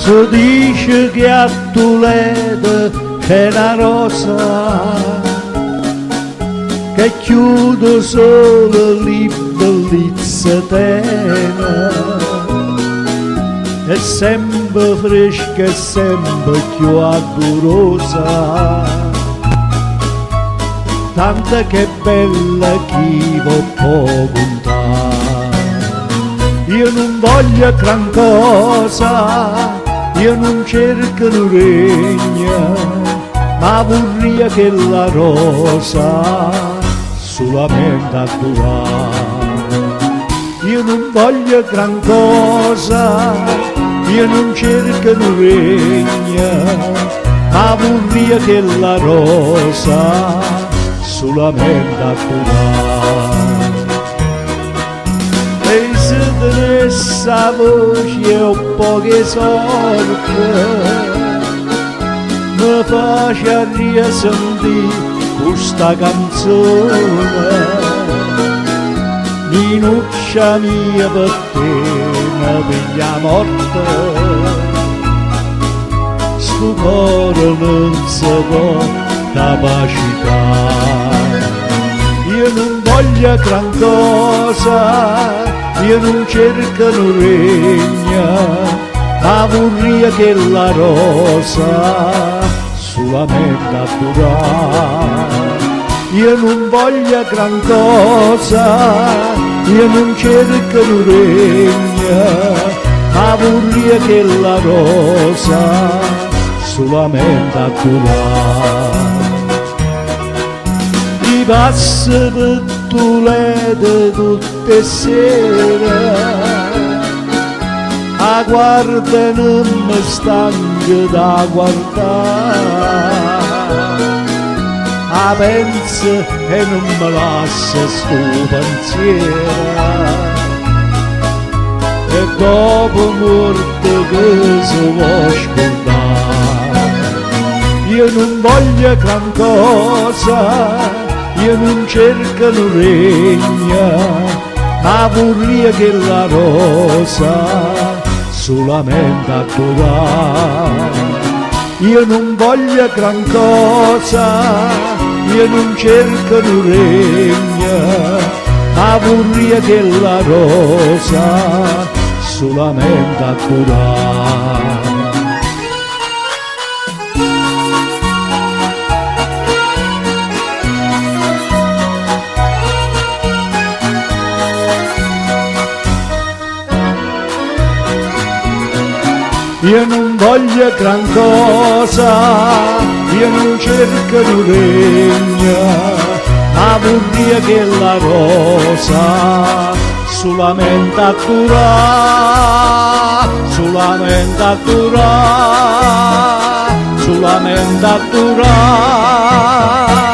Si dice che a Toledo c'è una rosa che chiude solo le bellezze tene, è sempre fresca e sempre più auguriosa, tanta che bella chi può contare. Io non voglio gran cosa, io non cerco un regno, ma vorrei che la rosa solamente a durare. Io non voglio gran cosa, io non cerco un regno, ma vorrei che la rosa solamente a durare. E se tenesse la voce un po' che sorte, mi faccia risentire questa canzone. Minuccia mia per te mi piglia morte, sto cuore non si può capacitare. Io non voglio gran cosa, io non cerco un regno, ma vorrei che la rosa solamente a durare. Io non voglio gran cosa, io non cerco un regno, ma vorrei che la rosa solamente a durare. I passo per Toledo tutte sere, a guarda non mi stanco da guardare, a penso e non mi lascia sto pensiero, e dopo morte che si può scordare. Io non voglio gran cosa, io non cerco un regno, ma vorrei che la rosa solamente a durare. Io non voglio gran cosa, io non cerco un regno, ma vorrei che la rosa solamente a durare. Io non voglio gran cosa, io non cerco un regno, ma vorrei che la rosa solamente a durare, solamente a durare, solamente a durare.